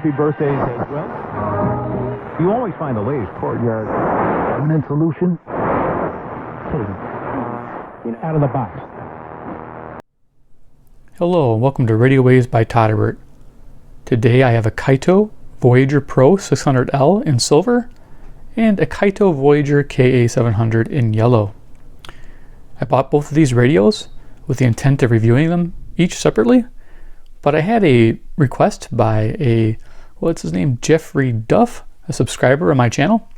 happy birthdays as well. You always find the latest courtyard feminine solution. Out of the box. Hello and welcome to Radio Waves by Todderbert. Today I have a Kaito Voyager Pro 600L in silver and a Kaito Voyager KA700 in yellow. I bought both of these radios with the intent of reviewing them each separately, but I had a request by what's his name, Jeffrey Duff, a subscriber on my channel,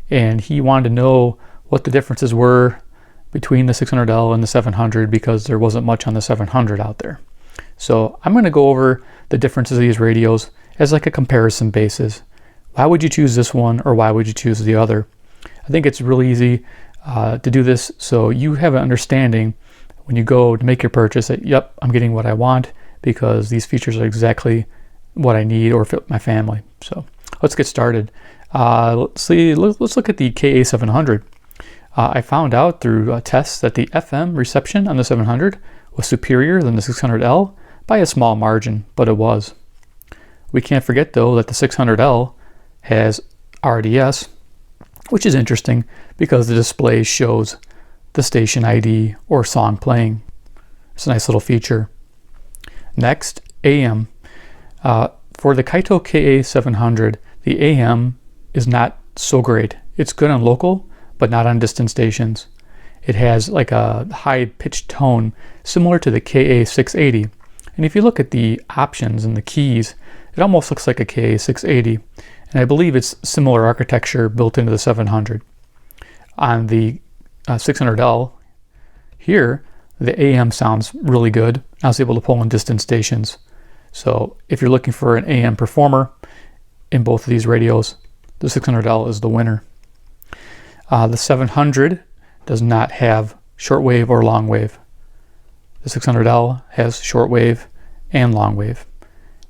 and he wanted to know what the differences were between the 600L and the 700 because there wasn't much on the 700 out there. So I'm going to go over the differences of these radios as like a comparison basis. Why would you choose this one or why would you choose the other? I think it's really easy to do this so you have an understanding when you go to make your purchase that, yep, I'm getting what I want because these features are exactly what I need or fit my family. So let's get started. Let's look at the KA700. I found out through tests that the FM reception on the 700 was superior than the 600L by a small margin, but it was. We can't forget though that the 600L has RDS, which is interesting because the display shows the station ID or song playing. It's a nice little feature. Next, AM. For the Kaito KA700, the AM is not so great. It's good on local, but not on distant stations. It has like a high pitched tone similar to the KA680. And if you look at the options and the keys, it almost looks like a KA680. And I believe it's similar architecture built into the 700. On the 600L here, the AM sounds really good. I was able to pull in distant stations. So if you're looking for an AM performer in both of these radios, the 600L is the winner. The 700 does not have shortwave or long wave. The 600L has shortwave and long wave.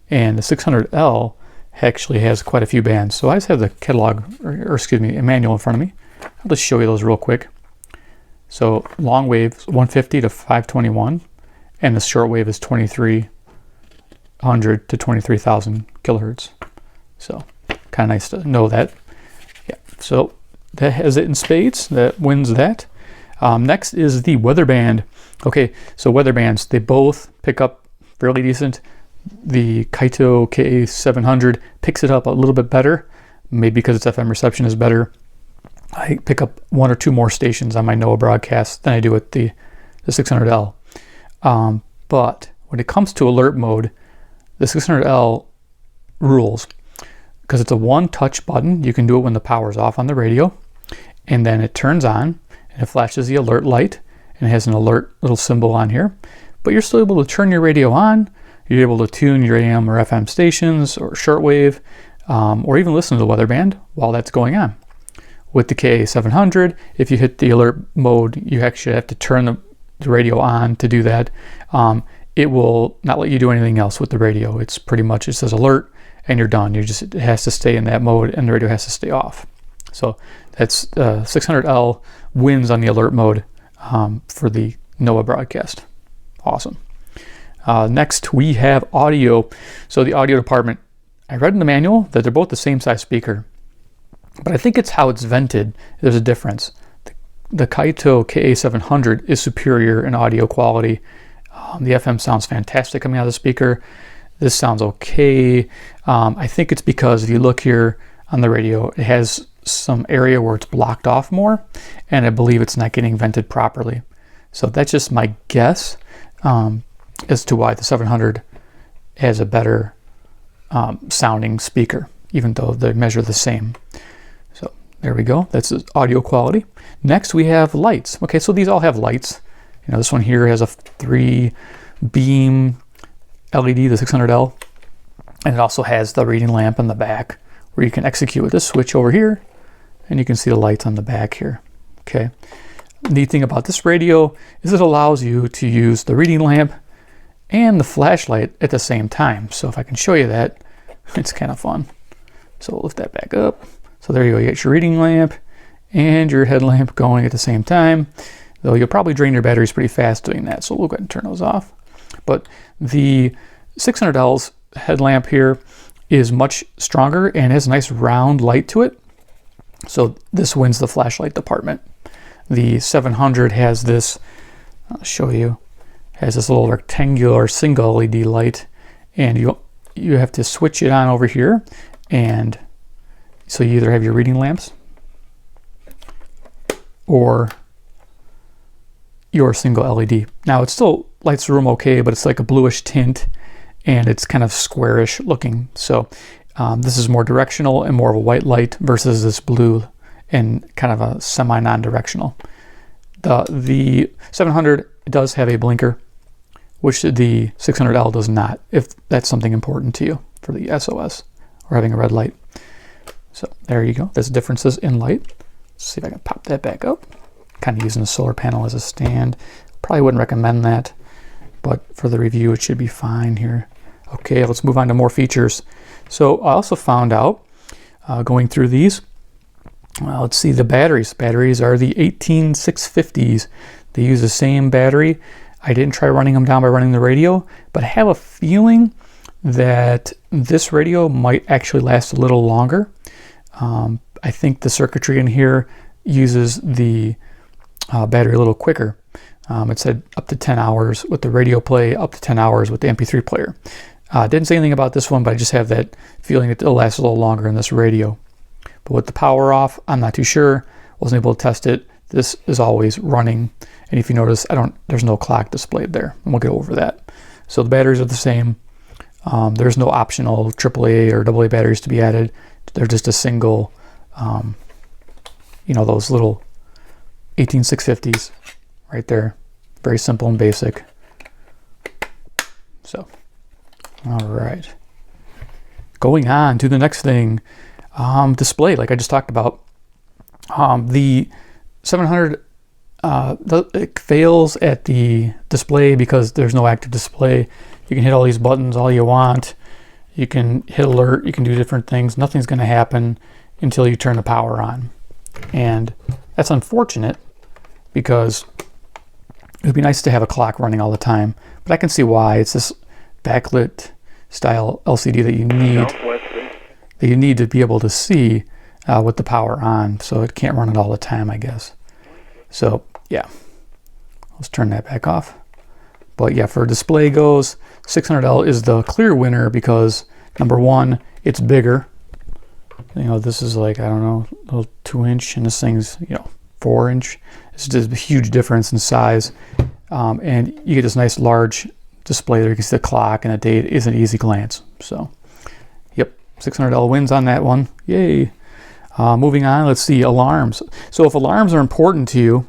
And the 600L actually has quite a few bands. So I just have the catalog, or excuse me, a manual in front of me. I'll just show you those real quick. So long wave is 150 to 521, and the shortwave is 2300 to 23,000 kilohertz. So kind of nice to know that. Yeah. So that has it in spades. That wins that. Next is the weather band. Okay, so weather bands, they both pick up fairly decent. The Kaito KA700 picks it up a little bit better, maybe because its FM reception is better. I pick up one or two more stations on my NOAA broadcast than I do with the 600L. But when it comes to alert mode, the 600L rules because it's a one-touch button. You can do it when the power's off on the radio, and then it turns on and it flashes the alert light and it has an alert little symbol on here. But you're still able to turn your radio on. You're able to tune your AM or FM stations or shortwave, or even listen to the weather band while that's going on. With the KA700, if you hit the alert mode, you actually have to turn the radio on to do that. It will not let you do anything else with the radio. It's pretty much, it says alert and you're done. It has to stay in that mode and the radio has to stay off. So that's 600L wins on the alert mode for the NOAA broadcast. Awesome. Next we have audio. So the audio department, I read in the manual that they're both the same size speaker, but I think it's how it's vented. There's a difference. The Kaito KA700 is superior in audio quality. The FM sounds fantastic coming out of the speaker. This sounds okay. I think it's because if you look here on the radio, it has some area where it's blocked off more, and I believe it's not getting vented properly. So that's just my guess as to why the 700 has a better sounding speaker, even though they measure the same. So there we go. That's audio quality. Next we have lights. Okay, so these all have lights. You know, this one here has a 3-beam LED, the 600L, and it also has the reading lamp in the back where you can execute with this switch over here, and you can see the lights on the back here. Okay. Neat thing about this radio is it allows you to use the reading lamp and the flashlight at the same time. So if I can show you that, it's kind of fun. So we'll lift that back up. So there you go, you get your reading lamp and your headlamp going at the same time, though you'll probably drain your batteries pretty fast doing that. So we'll go ahead and turn those off. But the 600L's headlamp here is much stronger and has a nice round light to it. So this wins the flashlight department. The 700 has this, I'll show you, has this little rectangular single LED light, and you have to switch it on over here, and so you either have your reading lamps or your single LED. Now it still lights the room okay, but it's like a bluish tint and it's kind of squarish looking. So this is more directional and more of a white light versus this blue and kind of a semi non-directional. The 700 does have a blinker, which the 600L does not, if that's something important to you for the SOS or having a red light. So there you go. There's differences in light. Let's see if I can pop that back up. Kind of using the solar panel as a stand. Probably wouldn't recommend that, but for the review it should be fine here. Okay, let's move on to more features. So I also found out, going through these, let's see the batteries. Batteries are the 18650s. They use the same battery. I didn't try running them down by running the radio, but I have a feeling that this radio might actually last a little longer. I think the circuitry in here uses the battery a little quicker. It said up to 10 hours with the radio play, up to 10 hours with the MP3 player. Didn't say anything about this one, but I just have that feeling that it'll last a little longer in this radio. But with the power off, I'm not too sure. Wasn't able to test it. This is always running. And if you notice, there's no clock displayed there. And we'll get over that. So the batteries are the same. There's no optional AAA or AA batteries to be added. They're just a single, those little 18650s right there. Very simple and basic. So, all right. Going on to the next thing, display, like I just talked about. The 700, it fails at the display because there's no active display. You can hit all these buttons all you want. You can hit alert, you can do different things. Nothing's going to happen until you turn the power on. And that's unfortunate because it would be nice to have a clock running all the time. But I can see why. It's this backlit style LCD that you need to be able to see with the power on. So it can't run it all the time, I guess. So yeah, let's turn that back off. But yeah, for display goes, 600L is the clear winner because number one, it's bigger. This is like, I don't know, a little 2-inch, and this thing's 4-inch. It's just a huge difference in size. And you get this nice large display there. You can see the clock and the date is an easy glance. So yep, 600L wins on that one. Yay. Moving on, let's see, alarms. So if alarms are important to you,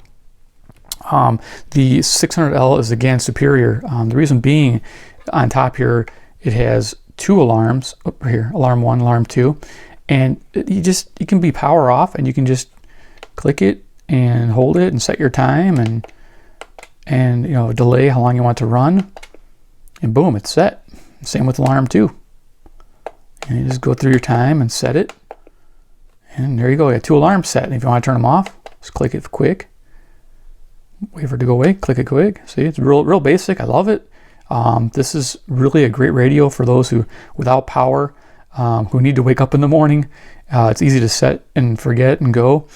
the 600L is again superior. The reason being, on top here, it has 2 alarms. Over here, alarm 1, alarm 2. And you can be power off, and you can just click it and hold it and set your time and delay how long you want to run, and boom, it's set. Same with alarm 2. And you just go through your time and set it, and there you go. You have 2 alarms set. And if you want to turn them off, just click it quick. Wait for it to go away. Click it quick. See, it's real basic. I love it. This is really a great radio for those who, without power, who need to wake up in the morning. It's easy to set and forget and go.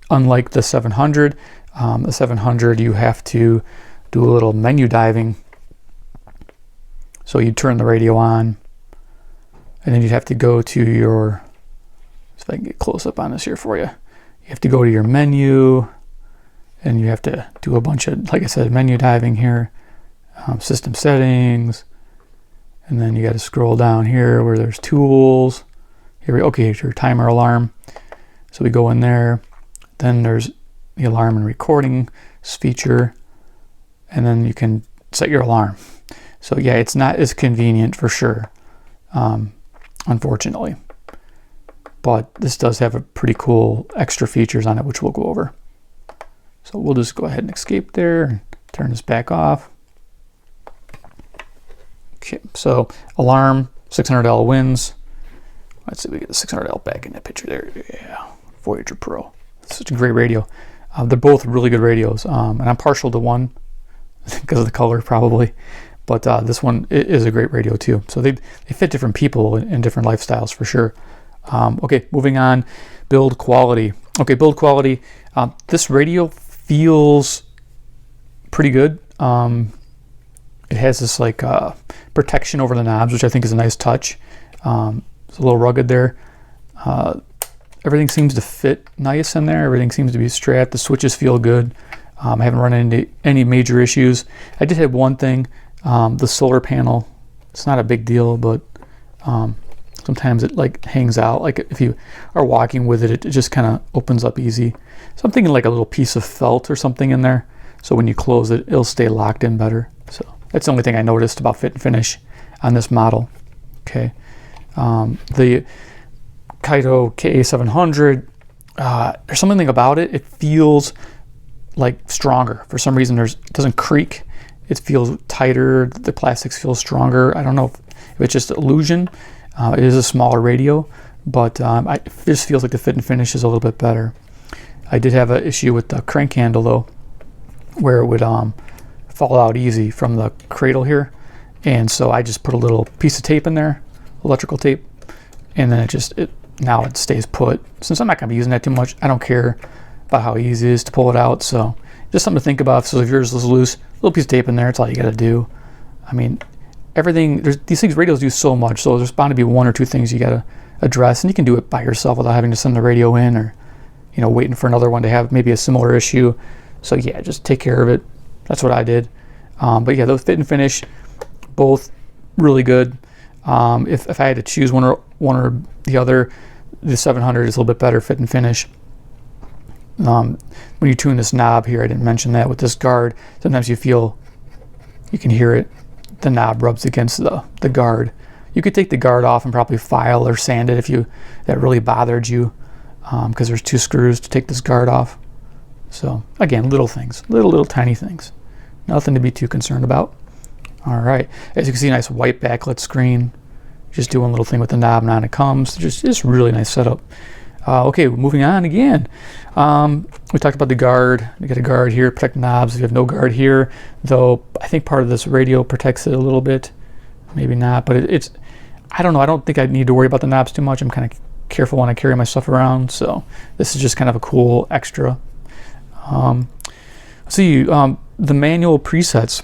Unlike the 700, you have to do a little menu diving. So you turn the radio on, and then you'd have to go to your, if I can get close up on this here for you. You have to go to your menu, and you have to do a bunch of, like I said, menu diving here, system settings, and then you got to scroll down here where there's tools. Okay, your timer alarm. So we go in there. Then there's the alarm and recording feature, and then you can set your alarm. So yeah, it's not as convenient for sure, unfortunately. But this does have a pretty cool extra features on it, which we'll go over. So we'll just go ahead and escape there and turn this back off. Okay, so alarm, 600L wins. Let's see if we get the 600L back in that picture there. Yeah, Voyager Pro. It's such a great radio. They're both really good radios, and I'm partial to one because of the color probably. but this one is a great radio too. So they fit different people in different lifestyles for sure. Okay, moving on, build quality. Okay, build quality. This radio feels pretty good. It has this like protection over the knobs, which I think is a nice touch. It's a little rugged there. Everything seems to fit nice in there. Everything seems to be strapped. The switches feel good. I haven't run into any major issues. I did have one thing, the solar panel. It's not a big deal, but sometimes it like hangs out. Like if you are walking with it, it just kind of opens up easy. So I'm thinking like a little piece of felt or something in there. So when you close it, it'll stay locked in better. So that's the only thing I noticed about fit and finish on this model. Okay. The Kaito KA700, there's something about it. It feels like stronger. For some reason, it doesn't creak. It feels tighter. The plastics feel stronger. I don't know if it's just illusion. It is a smaller radio, but it just feels like the fit and finish is a little bit better. I did have an issue with the crank handle though, where it would fall out easy from the cradle here, and so I just put a little piece of tape in there, electrical tape, and then now it stays put. Since I'm not going to be using that too much, I don't care about how easy it is to pull it out. So just something to think about. So if yours is loose, a little piece of tape in there, it's all you got to do. I mean, everything, these things, radios do so much, so there's bound to be one or two things you got to address, and you can do it by yourself without having to send the radio in, or waiting for another one to have maybe a similar issue. So yeah, just take care of it. That's what I did. But yeah, those fit and finish, both really good. If I had to choose one or the other, the 700 is a little bit better fit and finish. When you tune this knob here, I didn't mention that, with this guard, sometimes you can hear it. The knob rubs against the guard. You could take the guard off and probably file or sand it if that really bothered you, because there's 2 screws to take this guard off. So again, little things, little tiny things, nothing to be too concerned about. All right, as you can see, nice white backlit screen. Just do one little thing with the knob, and on it comes. Just really nice setup. Okay, moving on again. We talked about the guard. You got a guard here, protect knobs. If you have no guard here, though, I think part of this radio protects it a little bit. Maybe not, but it's, I don't know. I don't think I need to worry about the knobs too much. I'm kind of careful when I carry my stuff around, so this is just kind of a cool extra. The manual presets.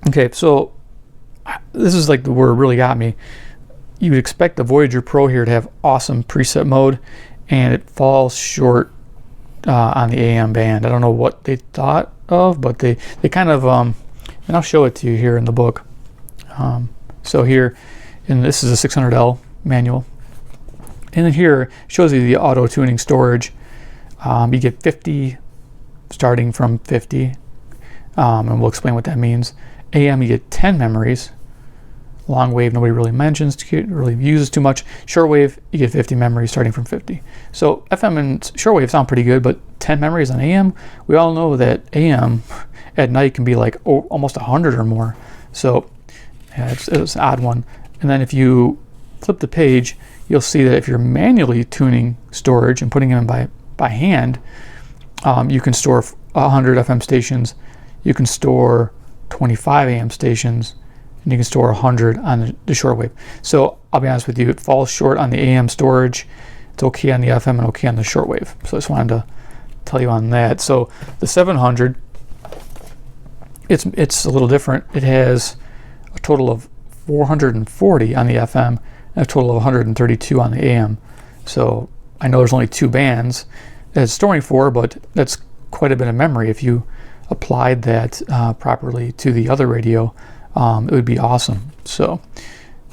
Okay, so this is like where it really got me. You would expect the Voyager Pro here to have awesome preset mode, and it falls short on the AM band. I don't know what they thought of, but they kind of, and I'll show it to you here in the book. So here, and this is a 600L manual, and then here shows you the auto tuning storage. You get 50, starting from 50, and we'll explain what that means. AM, you get 10 memories. Long wave, nobody really mentions, really uses too much. Shortwave, you get 50 memories starting from 50. So FM and shortwave sound pretty good, but 10 memories on AM, we all know that AM at night can be like almost 100 or more. So yeah, it's an odd one. And then if you flip the page, you'll see that if you're manually tuning storage and putting them in by hand, you can store 100 FM stations, you can store 25 AM stations, and you can store 100 on the shortwave. So I'll be honest with you, it falls short on the AM storage. It's okay on the FM and okay on the shortwave. So I just wanted to tell you on that. So the 700, it's a little different. It has a total of 440 on the FM and a total of 132 on the AM. So I know there's only 2 bands that it's storing for, but that's quite a bit of memory. If you applied that properly to the other radio, it would be awesome. So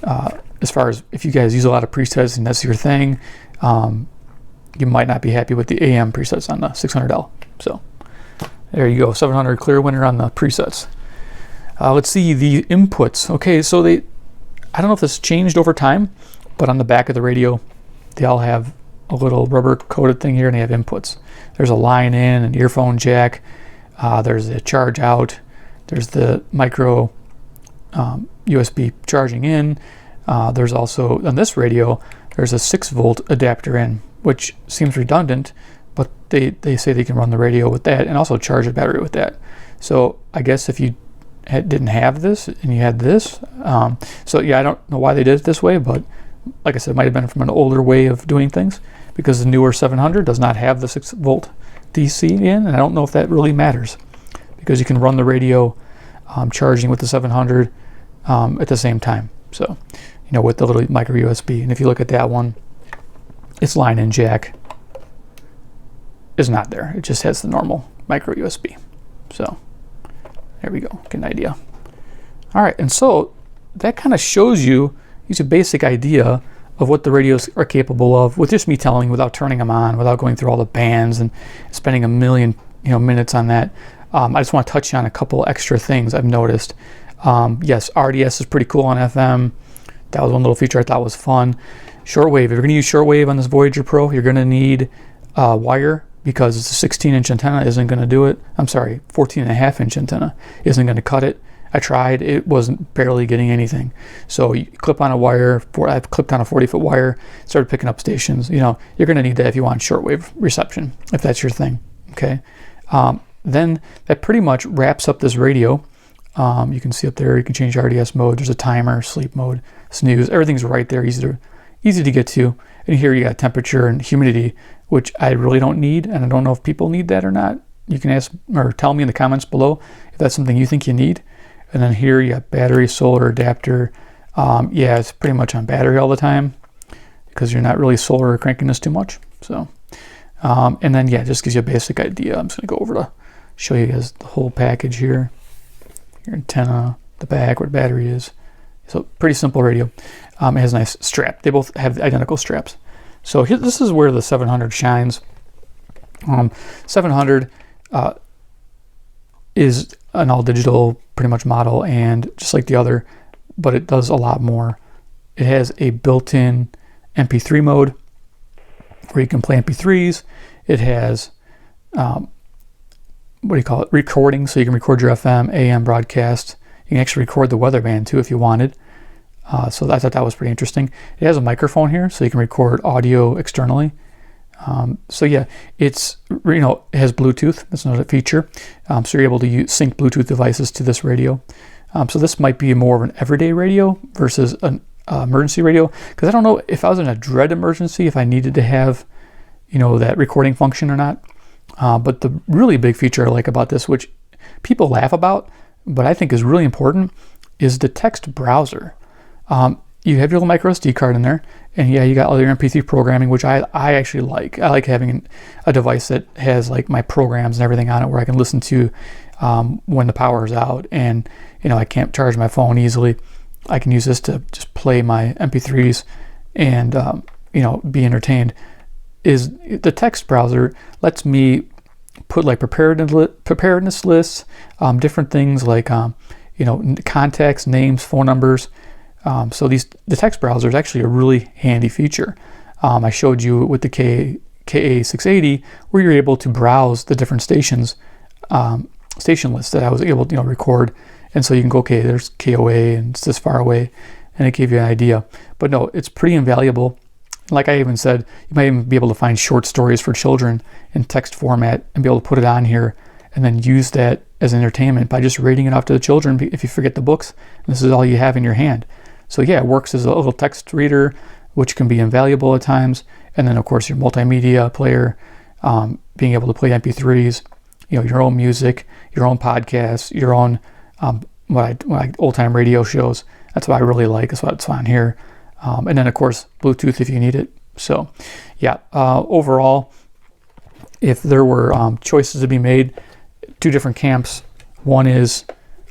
as far as if you guys use a lot of presets and that's your thing, you might not be happy with the AM presets on the 600L. So there you go, 700 clear winner on the presets. Let's see the inputs. Okay, so I don't know if this changed over time, but on the back of the radio, they all have a little rubber coated thing here, and they have inputs. There's a line in, an earphone jack, there's a charge out, there's the micro USB charging in. There's also, on this radio, there's a 6-volt adapter in, which seems redundant, but they say they can run the radio with that and also charge a battery with that. So I guess if you didn't have this and you had this. So yeah, I don't know why they did it this way, but like I said, it might have been from an older way of doing things, because the newer 700 does not have the 6-volt DC in, and I don't know if that really matters, because you can run the radio charging with the 700 at the same time. So, you know, with the little micro USB. And if you look at that one, its line-in jack is not there. It just has the normal micro USB. So there we go, get an idea. All right, and so that kind of shows you a basic idea of what the radios are capable of with just me telling, without turning them on, without going through all the bands and spending a million minutes on that. I just want to touch on a couple extra things I've noticed. Yes, RDS is pretty cool on FM. That was one little feature I thought was fun. Shortwave, if you're going to use shortwave on this Voyager Pro, you're going to need wire, because it's a 16-inch antenna isn't going to do it. I'm sorry, 14.5-inch antenna isn't going to cut it. I tried, it wasn't barely getting anything. So you clip on a wire, I've clipped on a 40-foot wire, started picking up stations. You know, you're going to need that if you want shortwave reception, if that's your thing, okay? Then that pretty much wraps up this radio. You can see up there, you can change RDS mode. There's a timer, sleep mode, snooze. Everything's right there, easy to get to. And here you got temperature and humidity, which I really don't need, and I don't know if people need that or not. You can ask or tell me in the comments below if that's something you think you need. And then here you got battery, solar, adapter. Yeah, it's pretty much on battery all the time, because you're not really solar or cranking this too much. So, and then yeah, it just gives you a basic idea. I'm just gonna go over to show you guys the whole package here. Your antenna, the back, where the battery is. So pretty simple radio. It has a nice strap. They both have identical straps. So here, this is where the 700 shines. 700 is an all-digital pretty much model, and just like the other, but it does a lot more. It has a built-in MP3 mode where you can play MP3s. It has recording, so you can record your FM, AM broadcast. You can actually record the weather band too if you wanted. So I thought that was pretty interesting. It has a microphone here, so you can record audio externally. So yeah, it has Bluetooth. That's another feature. So you're able to sync Bluetooth devices to this radio. So this might be more of an everyday radio versus an emergency radio, because I don't know if I was in a dread emergency if I needed to have, that recording function or not. But the really big feature I like about this, which people laugh about, but I think is really important, is the text browser. You have your little micro SD card in there, and yeah, you got all your MP3 programming, which I actually like. I like having a device that has like my programs and everything on it, where I can listen to when the power is out, and I can't charge my phone easily. I can use this to just play my MP3s and be entertained. Is the text browser lets me put like preparedness lists, different things like contacts, names, phone numbers. So the text browser is actually a really handy feature. I showed you with the KA680 where you're able to browse the different stations, station lists that I was able to record, and so you can go, okay, there's KOA and it's this far away, and it gave you an idea. But no, it's pretty invaluable. Like I even said, you might even be able to find short stories for children in text format and be able to put it on here and then use that as entertainment by just reading it off to the children if you forget the books. This is all you have in your hand. So yeah, it works as a little text reader, which can be invaluable at times. And then of course your multimedia player, being able to play MP3s, your own music, your own podcasts, your own old time radio shows. That's what I really like. That's what's on here. And then of course Bluetooth if you need it. So yeah, overall, if there were choices to be made, two different camps. One is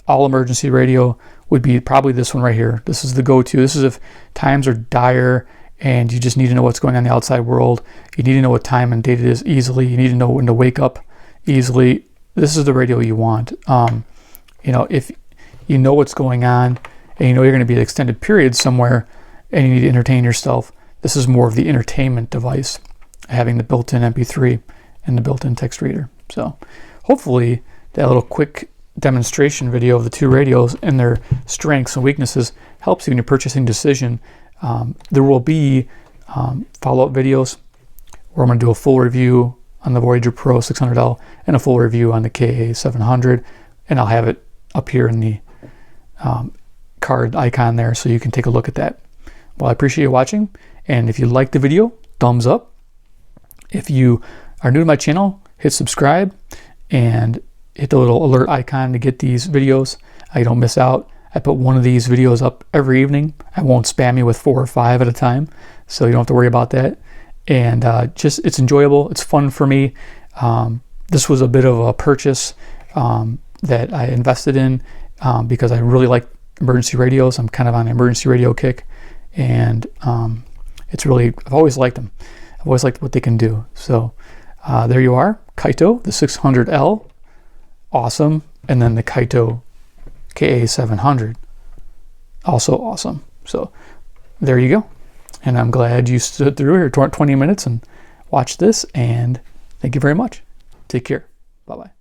all emergency radio would be probably this one right here. This is the go-to. This is if times are dire and you just need to know what's going on in the outside world. You need to know what time and date it is easily. You need to know when to wake up easily. This is the radio you want. If you know what's going on and you're going to be at extended periods somewhere and you need to entertain yourself, this is more of the entertainment device, having the built-in MP3 and the built-in text reader. So hopefully that little quick demonstration video of the two radios and their strengths and weaknesses helps you in your purchasing decision. There will be follow-up videos where I'm going to do a full review on the Voyager Pro 600L and a full review on the KA700, and I'll have it up here in the card icon there, so you can take a look at that. Well, I appreciate you watching, and if you liked the video, thumbs up. If you are new to my channel, hit subscribe and hit the little alert icon to get these videos. You don't miss out. I put one of these videos up every evening. I won't spam you with 4 or 5 at a time, so you don't have to worry about that. And just, it's enjoyable. It's fun for me. This was a bit of a purchase that I invested in because I really like emergency radios. I'm kind of on an emergency radio kick, and it's really, I've always liked them. I've always liked what they can do. So there you are, Kaito, the 600L, awesome. And then the Kaito KA700, also awesome. So there you go. And I'm glad you stood through here 20 minutes and watched this, and thank you very much. Take care. Bye-bye.